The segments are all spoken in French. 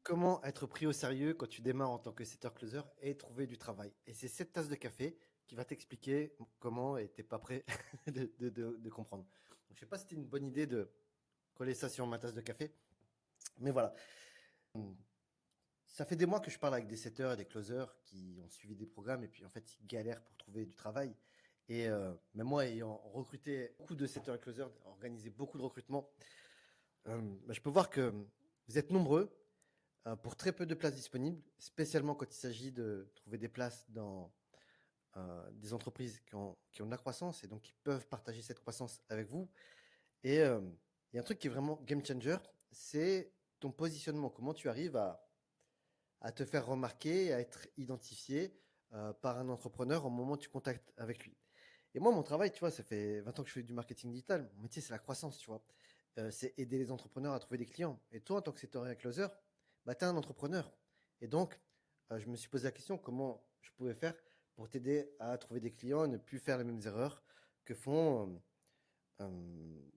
Comment être pris au sérieux quand tu démarres en tant que setter closer et trouver du travail? Et c'est cette tasse de café qui va t'expliquer comment et tu pas prêt de comprendre. Donc, je sais pas si c'était une bonne idée de coller ça sur ma tasse de café, mais voilà. Ça fait des mois que je parle avec des setters et des closers qui ont suivi des programmes et puis en fait ils galèrent pour trouver du travail. Et même moi ayant recruté beaucoup de setters et closers, organisé beaucoup de recrutements, je peux voir que vous êtes nombreux pour très peu de places disponibles, spécialement quand il s'agit de trouver des places dans des entreprises qui ont de la croissance et donc qui peuvent partager cette croissance avec vous. Et il y a un truc qui est vraiment game changer, c'est ton positionnement. Comment tu arrives à te faire remarquer, à être identifié par un entrepreneur au moment où tu contactes avec lui. Et moi, mon travail, tu vois, ça fait 20 ans que je fais du marketing digital. Mon métier, c'est la croissance, tu vois. C'est aider les entrepreneurs à trouver des clients. Et toi, en tant que setter et closer, bah, tu es un entrepreneur. Et donc, je me suis posé la question comment je pouvais faire pour t'aider à trouver des clients et ne plus faire les mêmes erreurs que font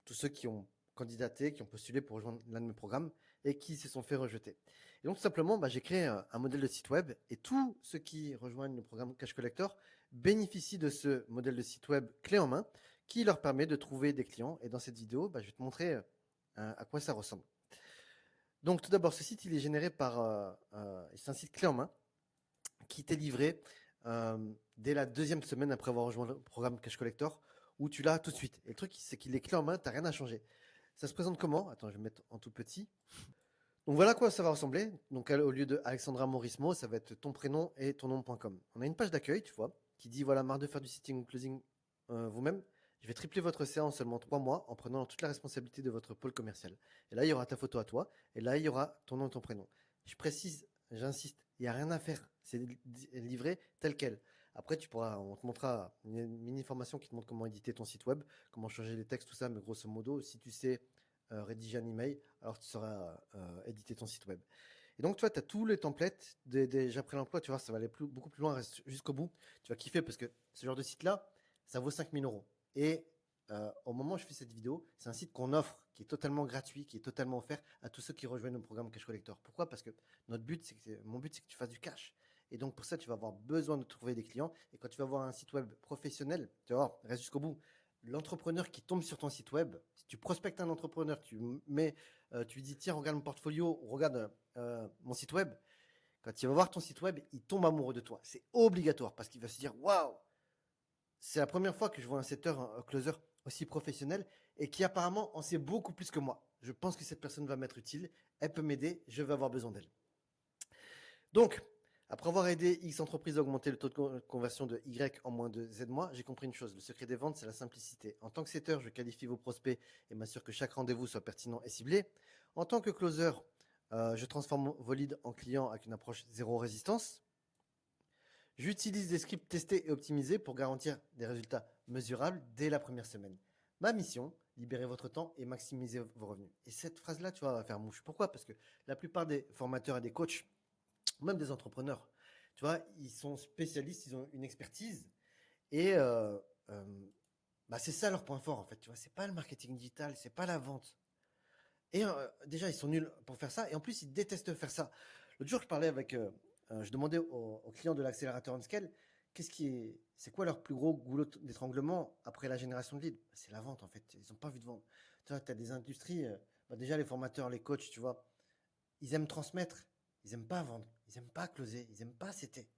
tous ceux qui ont candidaté, qui ont postulé pour rejoindre l'un de mes programmes et qui se sont fait rejeter. Et donc, tout simplement, bah, j'ai créé un modèle de site web et tous ceux qui rejoignent le programme Cash Collector bénéficient de ce modèle de site web clé en main qui leur permet de trouver des clients. Et dans cette vidéo, bah, je vais te montrer à quoi ça ressemble. Donc, tout d'abord, ce site, il est généré c'est un site clé en main qui t'est livré dès la deuxième semaine après avoir rejoint le programme Cash Collector où tu l'as tout de suite. Et le truc, c'est qu'il est clé en main, t'as rien à changer. Ça se présente comment? Attends, je vais mettre en tout petit. Donc voilà à quoi ça va ressembler. Donc au lieu de Alexandra Morismo, ça va être ton prénom et ton nom.com. On a une page d'accueil, tu vois, qui dit voilà, marre de faire du sitting ou closing vous-même. Je vais tripler votre CA en seulement 3 mois en prenant toute la responsabilité de votre pôle commercial. Et là, il y aura ta photo à toi. Et là, il y aura ton nom et ton prénom. Je précise, j'insiste, il n'y a rien à faire. C'est livré tel quel. Après, on te montrera une mini formation qui te montre comment éditer ton site web, comment changer les textes, tout ça. Mais grosso modo, si tu sais rédiger un email, alors tu sauras éditer ton site web. Et donc, toi, tu as tous les templates déjà après l'emploi. Tu vois, ça va aller beaucoup plus loin, reste jusqu'au bout. Tu vas kiffer parce que ce genre de site-là, ça vaut 5000 euros. Et au moment où je fais cette vidéo, c'est un site qu'on offre, qui est totalement gratuit, qui est totalement offert à tous ceux qui rejoignent le programme Cash Collector. Pourquoi? Parce que mon but, c'est que tu fasses du cash. Et donc, pour ça, tu vas avoir besoin de trouver des clients. Et quand tu vas avoir un site web professionnel, tu vas voir, reste jusqu'au bout. L'entrepreneur qui tombe sur ton site web, si tu prospectes un entrepreneur, tu lui dis, tiens, regarde mon portfolio, regarde mon site web. Quand il va voir ton site web, il tombe amoureux de toi. C'est obligatoire parce qu'il va se dire, waouh, c'est la première fois que je vois un setter, un closer aussi professionnel et qui apparemment en sait beaucoup plus que moi. Je pense que cette personne va m'être utile, elle peut m'aider, je vais avoir besoin d'elle. Donc, après avoir aidé X entreprises à augmenter le taux de conversion de Y en moins de Z mois, j'ai compris une chose. Le secret des ventes, c'est la simplicité. En tant que setter, je qualifie vos prospects et m'assure que chaque rendez-vous soit pertinent et ciblé. En tant que closer, je transforme vos leads en clients avec une approche zéro résistance. J'utilise des scripts testés et optimisés pour garantir des résultats mesurables dès la première semaine. Ma mission, libérer votre temps et maximiser vos revenus. Et cette phrase-là, tu vois, va faire mouche. Pourquoi? Parce que la plupart des formateurs et des coachs, même des entrepreneurs, tu vois, ils sont spécialistes, ils ont une expertise et euh, bah, c'est ça leur point fort en fait. Tu vois, c'est pas le marketing digital, c'est pas la vente. Et déjà, ils sont nuls pour faire ça et en plus, ils détestent faire ça. L'autre jour, je parlais je demandais aux clients de l'accélérateur OnScale, c'est quoi leur plus gros goulot d'étranglement après la génération de leads? C'est la vente en fait. Ils n'ont pas envie de vendre. Tu vois, tu as des industries, bah, déjà les formateurs, les coachs, tu vois, ils aiment transmettre, ils aiment pas vendre, ils aiment pas closer, ils aiment pas céder.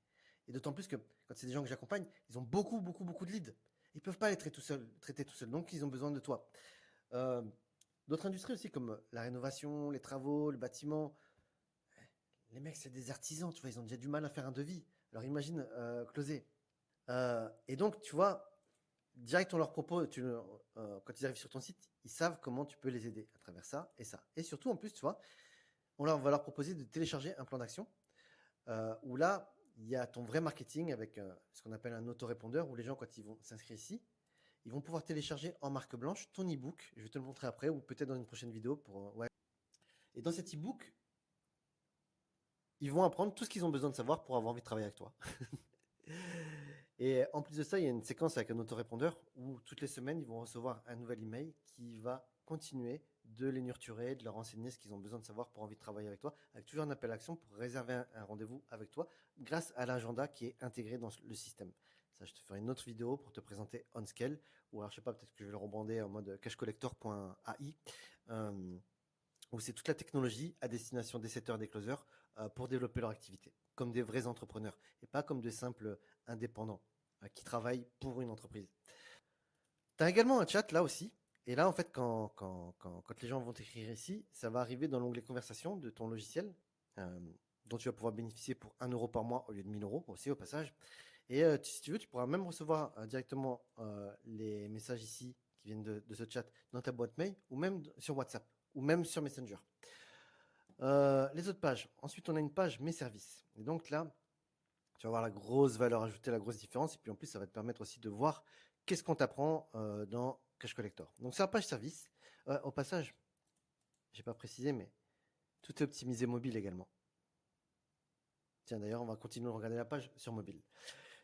Et d'autant plus que quand c'est des gens que j'accompagne, ils ont beaucoup, beaucoup, beaucoup de leads. Ils peuvent pas les traiter tout seuls, donc ils ont besoin de toi. Euh, D'autres industries aussi, comme la rénovation, les travaux, le bâtiment, les mecs, c'est des artisans, tu vois, ils ont déjà du mal à faire un devis. Alors imagine closer. Et donc, tu vois, direct, on leur propose, quand ils arrivent sur ton site, ils savent comment tu peux les aider à travers ça et ça. Et surtout, en plus, tu vois, va leur proposer de télécharger un plan d'action où là, il y a ton vrai marketing avec ce qu'on appelle un autorépondeur où les gens, quand ils vont s'inscrire ici, ils vont pouvoir télécharger en marque blanche ton e-book. Je vais te le montrer après ou peut-être dans une prochaine vidéo. Ouais. Et dans cet e-book, ils vont apprendre tout ce qu'ils ont besoin de savoir pour avoir envie de travailler avec toi. Et en plus de ça, il y a une séquence avec un autorépondeur où toutes les semaines, ils vont recevoir un nouvel email qui va continuer de les nurturer, de leur enseigner ce qu'ils ont besoin de savoir pour envie de travailler avec toi, avec toujours un appel à l'action pour réserver un rendez-vous avec toi grâce à l'agenda qui est intégré dans le système. Ça, je te ferai une autre vidéo pour te présenter OnScale, ou alors je sais pas, peut-être que je vais le rebrander en mode cashcollector.ai, où c'est toute la technologie à destination des setters, des closers pour développer leur activité, comme des vrais entrepreneurs et pas comme de simples indépendants qui travaillent pour une entreprise. Tu as également un chat là aussi. Et là, en fait, quand les gens vont t'écrire ici, ça va arriver dans l'onglet conversation de ton logiciel, dont tu vas pouvoir bénéficier pour 1 euro par mois au lieu de 1000 euros aussi au passage. Et si tu veux, tu pourras même recevoir directement les messages ici qui viennent de ce chat dans ta boîte mail ou même sur WhatsApp ou même sur Messenger. Les autres pages. Ensuite, on a une page Mes services. Et donc là, tu vas voir la grosse valeur ajoutée, la grosse différence. Et puis en plus, ça va te permettre aussi de voir qu'est-ce qu'on t'apprend dans Cash Collector. Donc, c'est la page service. Au passage, j'ai pas précisé, mais tout est optimisé mobile également. Tiens, d'ailleurs, on va continuer de regarder la page sur mobile.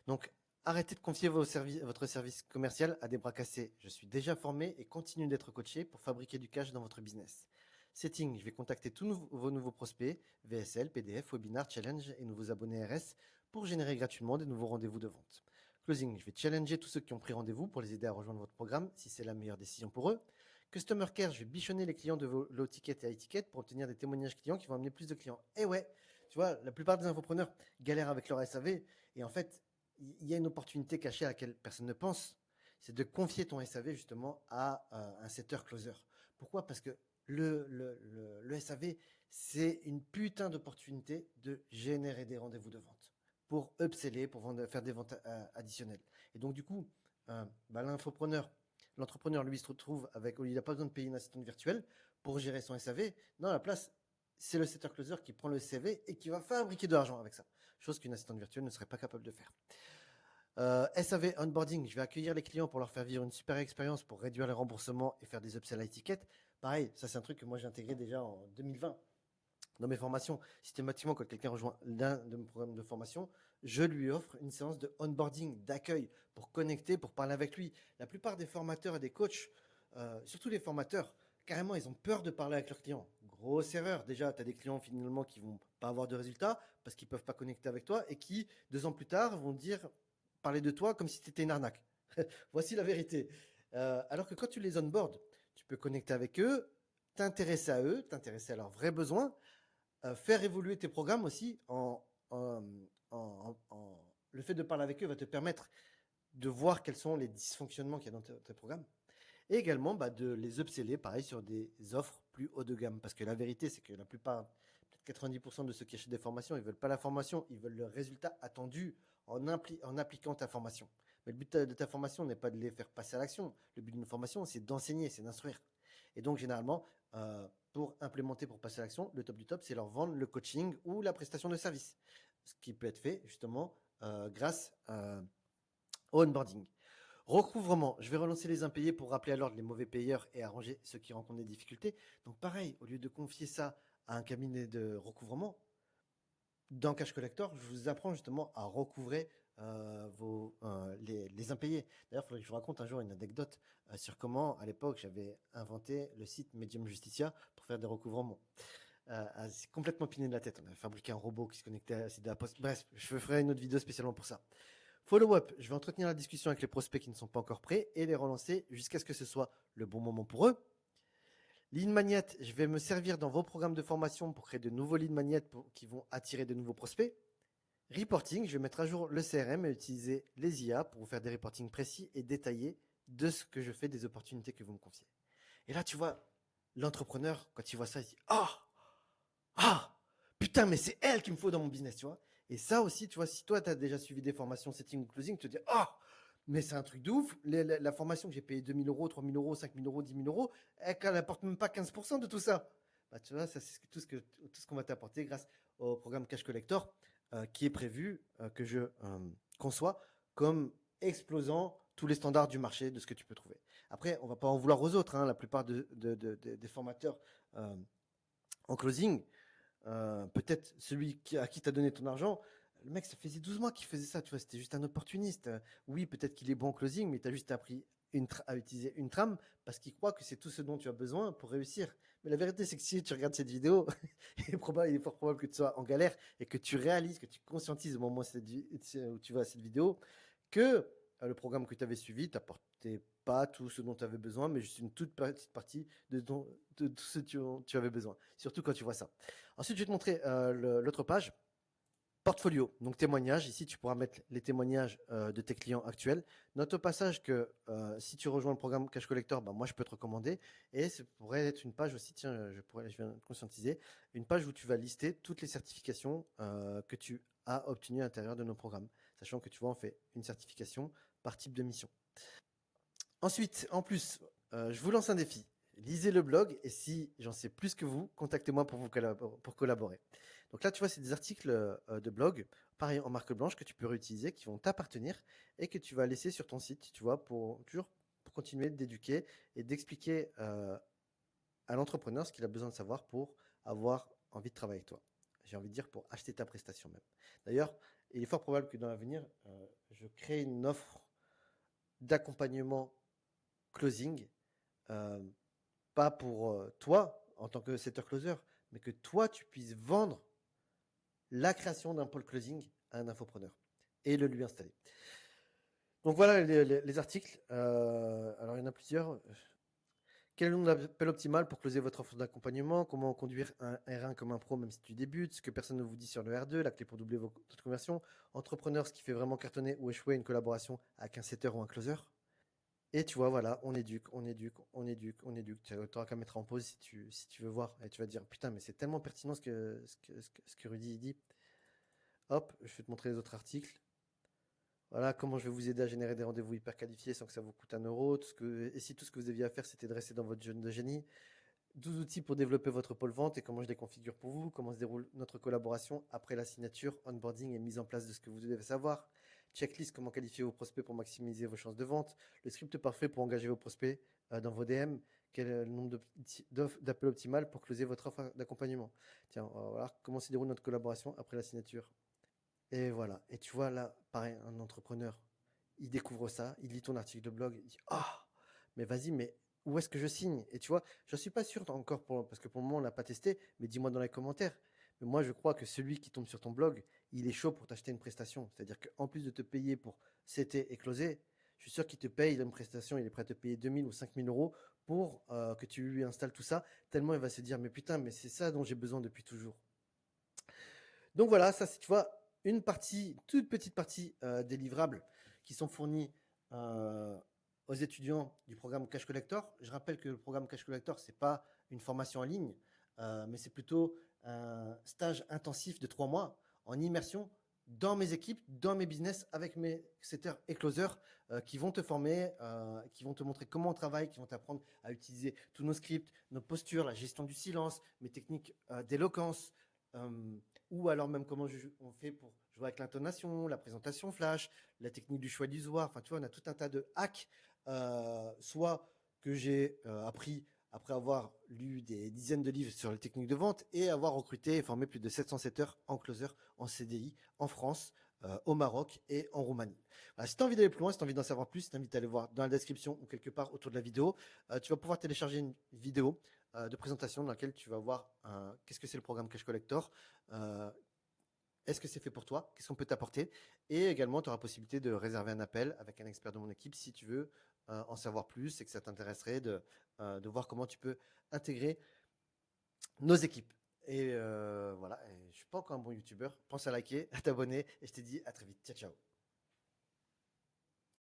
Donc, arrêtez de confier votre service commercial à des bras cassés. Je suis déjà formé et continue d'être coaché pour fabriquer du cash dans votre business. Setting, je vais contacter tous vos nouveaux prospects, VSL, PDF, webinar, challenge et nouveaux abonnés RS pour générer gratuitement des nouveaux rendez-vous de vente. Closing, je vais challenger tous ceux qui ont pris rendez-vous pour les aider à rejoindre votre programme si c'est la meilleure décision pour eux. Customer Care, je vais bichonner les clients de vos low ticket et high ticket pour obtenir des témoignages clients qui vont amener plus de clients. Et ouais, tu vois, la plupart des infopreneurs galèrent avec leur SAV et en fait, il y a une opportunité cachée à laquelle personne ne pense, c'est de confier ton SAV justement à un setter closer. Pourquoi? Parce que le SAV, c'est une putain d'opportunité de générer des rendez-vous de vente pour upseller, pour faire des ventes additionnelles. Et donc du coup, l'entrepreneur, lui, se retrouve avec, il n'a pas besoin de payer une assistante virtuelle pour gérer son SAV. Non, à la place, c'est le setter closer qui prend le CV et qui va fabriquer de l'argent avec ça. Chose qu'une assistante virtuelle ne serait pas capable de faire. SAV onboarding, je vais accueillir les clients pour leur faire vivre une super expérience pour réduire les remboursements et faire des upsells à étiquette. Pareil, ça c'est un truc que moi j'ai intégré déjà en 2020 dans mes formations. Systématiquement, quand quelqu'un rejoint l'un de mes programmes de formation, je lui offre une séance de onboarding, d'accueil pour connecter, pour parler avec lui. La plupart des formateurs et des coachs, surtout les formateurs, carrément, ils ont peur de parler avec leurs clients. Grosse erreur. Déjà, tu as des clients finalement qui vont pas avoir de résultats parce qu'ils peuvent pas connecter avec toi et qui, 2 ans plus tard, vont parler de toi comme si tu étais une arnaque. Voici la vérité. Alors que quand tu les onboards, tu peux connecter avec eux, t'intéresser à eux, t'intéresser à leurs vrais besoins, faire évoluer tes programmes aussi. Le fait de parler avec eux va te permettre de voir quels sont les dysfonctionnements qu'il y a dans tes programmes. Et également de les upseller, pareil, sur des offres plus haut de gamme. Parce que la vérité, c'est que la plupart, peut-être 90% de ceux qui achètent des formations, ils ne veulent pas la formation, ils veulent le résultat attendu en appliquant ta formation. Mais le but de ta formation n'est pas de les faire passer à l'action. Le but d'une formation, c'est d'enseigner, c'est d'instruire. Et donc, généralement, pour implémenter, pour passer à l'action, le top du top, c'est leur vendre le coaching ou la prestation de service. Ce qui peut être fait, justement, grâce au onboarding. Recouvrement, je vais relancer les impayés pour rappeler à l'ordre les mauvais payeurs et arranger ceux qui rencontrent des difficultés. Donc pareil, au lieu de confier ça à un cabinet de recouvrement, dans Cash Collector, je vous apprends justement à recouvrer les impayés. D'ailleurs, il faudrait que je vous raconte un jour une anecdote sur comment, à l'époque, j'avais inventé le site Medium Justicia pour faire des recouvrements. C'est complètement piné de la tête. On avait fabriqué un robot qui se connectait à la site de la poste. Bref, je ferai une autre vidéo spécialement pour ça. Follow-up, je vais entretenir la discussion avec les prospects qui ne sont pas encore prêts et les relancer jusqu'à ce que ce soit le bon moment pour eux. Lead magnet, je vais me servir dans vos programmes de formation pour créer de nouveaux lead magnets qui vont attirer de nouveaux prospects. Reporting, je vais mettre à jour le CRM et utiliser les IA pour vous faire des reportings précis et détaillés de ce que je fais, des opportunités que vous me confiez. Et là, tu vois, l'entrepreneur, quand il voit ça, il dit « Ah, putain, mais c'est elle qu'il me faut dans mon business, tu vois ?» Et ça aussi, tu vois, si toi, tu as déjà suivi des formations setting ou closing, tu te dis « Ah, mais c'est un truc de ouf. La formation que j'ai payée 2 000 euros, 3 000 euros, 5 000 euros, 10 000 euros, elle n'apporte même pas 15% de tout ça. » Bah, tu vois, ça, c'est tout ce qu'on va t'apporter grâce au programme Cash Collector qui est prévu, que je conçois comme explosant tous les standards du marché de ce que tu peux trouver. Après, on ne va pas en vouloir aux autres. Hein, la plupart des formateurs en closing, peut-être celui à qui tu as donné ton argent, le mec, ça faisait 12 mois qu'il faisait ça, tu vois, c'était juste un opportuniste. Oui, peut-être qu'il est bon en closing, mais tu as juste appris à utiliser une trame parce qu'ils croient que c'est tout ce dont tu as besoin pour réussir. Mais la vérité, c'est que si tu regardes cette vidéo, il est fort probable que tu sois en galère et que tu réalises, que tu conscientises au moment où tu vas à cette vidéo que le programme que tu avais suivi t'apportait pas tout ce dont tu avais besoin, mais juste une toute petite partie de tout ce dont tu avais besoin. Surtout quand tu vois ça. Ensuite, je vais te montrer l'autre page. Portfolio, donc témoignages. Ici, tu pourras mettre les témoignages de tes clients actuels. Note au passage que si tu rejoins le programme Cash Collector, moi, je peux te recommander. Et ça pourrait être une page aussi, tiens, je viens de conscientiser, une page où tu vas lister toutes les certifications que tu as obtenues à l'intérieur de nos programmes. Sachant que tu vois, on fait une certification par type de mission. Ensuite, en plus, je vous lance un défi. Lisez le blog et si j'en sais plus que vous, contactez-moi pour collaborer. Donc là, tu vois, c'est des articles de blog, pareil en marque blanche, que tu peux réutiliser, qui vont t'appartenir et que tu vas laisser sur ton site, tu vois, toujours pour continuer d'éduquer et d'expliquer à l'entrepreneur ce qu'il a besoin de savoir pour avoir envie de travailler avec toi. J'ai envie de dire pour acheter ta prestation même. D'ailleurs, il est fort probable que dans l'avenir, je crée une offre d'accompagnement closing, pas pour toi en tant que setter closer, mais que toi, tu puisses vendre la création d'un pôle closing à un infopreneur et le lui installer. Donc voilà les articles. Alors il y en a plusieurs. Quel est le nombre d'appels optimal pour closer votre offre d'accompagnement? Comment conduire un R1 comme un pro même si tu débutes? Ce que personne ne vous dit sur le R2, la clé pour doubler votre conversion. Entrepreneur, ce qui fait vraiment cartonner ou échouer une collaboration avec un setter ou un closer. Et tu vois, voilà, on éduque. Tu n'auras qu'à mettre en pause si tu veux voir. Et tu vas te dire, putain, mais c'est tellement pertinent ce que Rudy dit. Hop, je vais te montrer les autres articles. Voilà, comment je vais vous aider à générer des rendez-vous hyper qualifiés sans que ça vous coûte 1 euro. Et si tout ce que vous aviez à faire, c'était de rester dans votre zone de génie. 12 outils pour développer votre pôle vente et comment je les configure pour vous. Comment se déroule notre collaboration après la signature, onboarding et mise en place de ce que vous devez savoir. Checklist, comment qualifier vos prospects pour maximiser vos chances de vente. Le script parfait pour engager vos prospects dans vos DM. Quel est le nombre d'appels optimal pour closer votre offre d'accompagnement. Tiens, voilà comment se déroule notre collaboration après la signature. Et voilà. Et tu vois là, pareil, un entrepreneur, il découvre ça, il lit ton article de blog, il dit ah, mais vas-y, mais où est-ce que je signe? Et tu vois, je suis pas sûr encore parce que pour le moment on l'a pas testé, mais dis-moi dans les commentaires. Mais moi je crois que celui qui tombe sur ton blog, il est chaud pour t'acheter une prestation. C'est-à-dire qu'en plus de te payer pour CT et closer, je suis sûr qu'il te paye une prestation, il est prêt à te payer 2000 ou 5000 euros pour que tu lui installes tout ça, tellement il va se dire mais putain, mais c'est ça dont j'ai besoin depuis toujours. Donc voilà, ça c'est, tu vois, une partie, toute petite partie des livrables qui sont fournis aux étudiants du programme Cash Collector. Je rappelle que le programme Cash Collector, c'est pas une formation en ligne, mais c'est plutôt un stage intensif de 3 mois en immersion dans mes équipes, dans mes business, avec mes setters et closers qui vont te former, qui vont te montrer comment on travaille, qui vont t'apprendre à utiliser tous nos scripts, nos postures, la gestion du silence, mes techniques d'éloquence, ou alors même comment on fait pour jouer avec l'intonation, la présentation flash, la technique du choix d'usoir. Enfin, tu vois, on a tout un tas de hacks, soit que j'ai appris après avoir lu des dizaines de livres sur les techniques de vente et avoir recruté et formé plus de 700 setters en closer, en CDI, en France, au Maroc et en Roumanie. Voilà, si tu as envie d'aller plus loin, si tu as envie d'en savoir plus, je t'invite à aller voir dans la description ou quelque part autour de la vidéo. Tu vas pouvoir télécharger une vidéo de présentation dans laquelle tu vas voir qu'est-ce que c'est le programme Cash Collector, est-ce que c'est fait pour toi, qu'est-ce qu'on peut t'apporter, et également tu auras la possibilité de réserver un appel avec un expert de mon équipe si tu veux en savoir plus et que ça t'intéresserait de voir comment tu peux intégrer nos équipes. Et voilà, et je suis pas encore un bon youtubeur, pense à liker, à t'abonner et je te dis à très vite, ciao ciao.